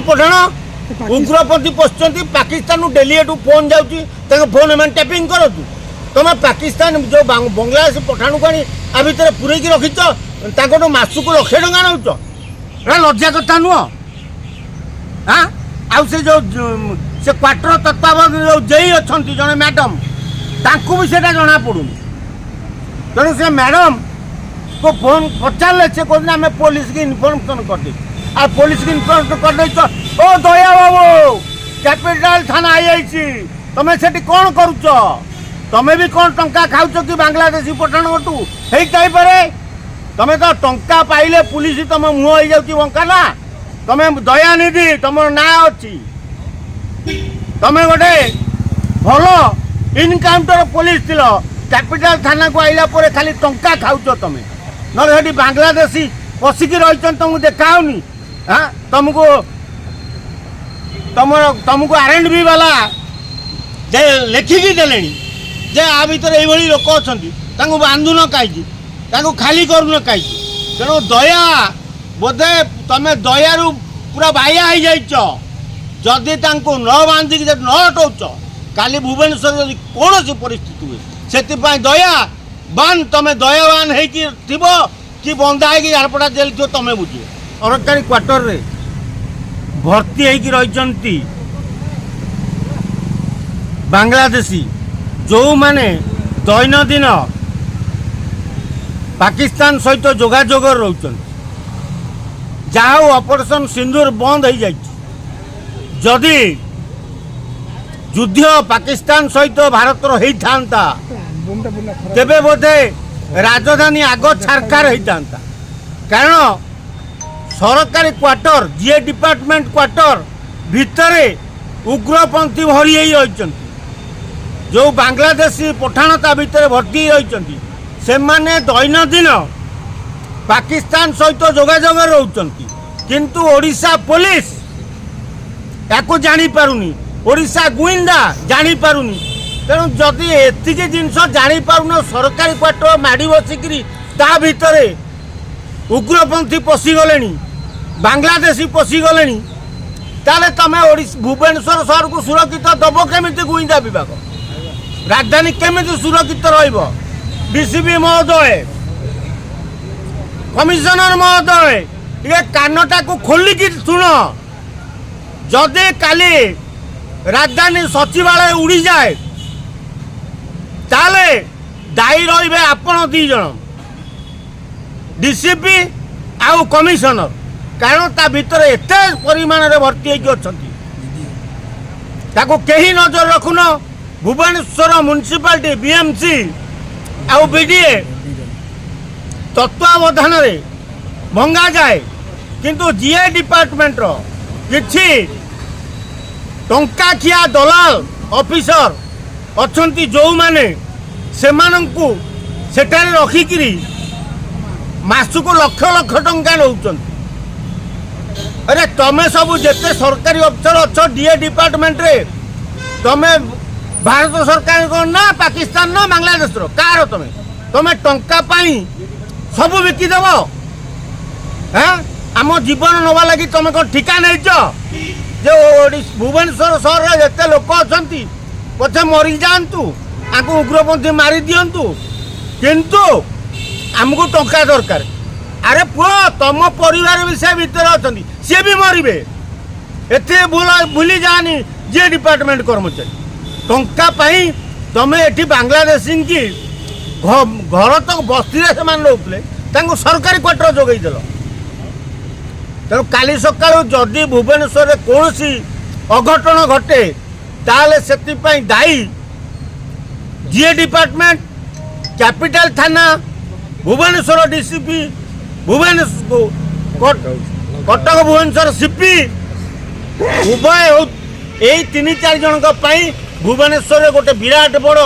Pathan उग्रपंथी पशुंट Pakistan daily एटू phone जाऊँगी phone M tapping कर तुम पाकिस्तान जो बांग्लादेश पठाण को आ भितर पूरे रखीच मसक 1,00,000 टका नौच लज्जा कथा नुह हाँ से जो से क्वार्टर तत्वावधान जो जेई अच्छा जड़े मैडम तांको भी सेटा जना पड़ूनी तेणु से मैडम को फोन पचारे से कहते आम पुलिस की इनफर्मेशन कर आ पुलिस की इनफर्मेशन कर ओ दया बाबू कैपिटल थाना आई तुम्हें से कौन करुच तुम्हें भी कौन टंका खाऊ कि बांग्लादेशी पठाण गटू होपे तुम्हें तो टंका पाइले पुलिस तुम मुह हो जाऊँगी बंका ना तुम्हें दयानिधि तुम ना अच्छी तुम्हें गोटे भल इनकाउंटर पुलिस थिल कैपिटल थाना को आइला परे खाली टंका खाऊ तुम्हें ना बांग्लादेशी पशिकी रही तुमको देखाऊनी हाँ तुमको तुमको आरएंड बी वाला जे लिखिकी देले जे आ भर ये लोक अच्छा बांधुन कहीं खाली करुन कहीं तेणु दया बोधे तुम दयारू पूरा बाया हो जाइच जदि न बांधिक न हटाऊच काली भुवनेश्वर कौन सी परिस्थिति हुए से दया बान तुम दयावान हो कि बंधा हो झारपड़ा जेल थो तुम बुझ सरकारी क्वार्टर रे भर्ती होती बांग्लादेशी जो माने दैनंदिन पाकिस्तान सहित जोगाजोग रोचन जहाँ ऑपरेशन सिंदूर बंद हो जाए जदि युद्ध पाकिस्तान सहित भारत होता तेबे बोधे राजधानी आग छारखार होता कारण सरकारी क्वार्टर जीए डिपार्टमेंट क्वार्टर भितरे उग्रपंथी भरी रही जो बांग्लादेशी पठाणता भितर भर्ती रही से माने दैनंदिन पाकिस्तान सहित जोगाजोग रोचंती किंतु ओडिशा पुलिस याको जानी पारुनी ओडिशा गुइंदा जानी पारुनी तेणु जदि एतिक जिनस जानी पारुन सरकारी क्वार्टर माड़ी बसिकी ता भितर उग्रपंथी पशिगले बांग्लादेशी पशिगले ताले तमें भुवनेश्वर सहर को सुरक्षित दब केमिति गुइंदा विभाग राजधानी केमिति सुरक्षित रहिबो डीसीपी महोदय कमिशनर महोदय ये कानटा को खोलिकी शुण जदि काली राजधानी सचिवालय उड़ी जाए ताले दायी रहिबे आपण 2 जन डीसीपी आउ कमिशनर कारण ता भितर एते परिमाण रे भर्ती होगी अछंती ताको केही नजर रखुन भुवनेश्वर म्युनिसिपालिटी बीएमसी आउ बीडीए तत्वावधान भंगा जाए किंतु जीए डिपार्टमेंट किछि टंका खिया दलाल ऑफिसर अच्छी जो माने से सेठारे रखिकी मासको 1,00,000 टंका नौचंती अरे तमें सब जिते सरकारी अफसर अच्छ डीए डिपार्टमेंट रे तमें भारत सरकार को ना पाकिस्तान ना बांग्लादेश कार तमें तमें टंका पाई सब बिकिदेव हाँ आम जीवन नवा लगी तुम कौन ठिका नहीं जो भुवनेश्वर सहर जिते लोक अच्छा पचे मरी जातु आपको उग्रपंथी मारी दिंतु किंतु आमको टंका दरकार अरे पुओ तुम परिवार भी से भितर अच्छा सी भी मरबे एते भूली जानी जी डिपार्टमेंट कर्मचारी टंका पाई तुम ये बांग्लादेशी की घर तक बस्ती से रोते सरकारी क्वार्टर जोगेदेल तेणु काली सका जदि भुवनेश्वर कौन सी अघटन घटे ताले से दायी जीए डिपार्टमेंट कैपिटल थाना भुवनेश्वर डीसीपी भुवनेश्वर कटक भुवनेश्वर सीपी उभय यही 3-4 जन भुवनेश्वर गोटे विराट बड़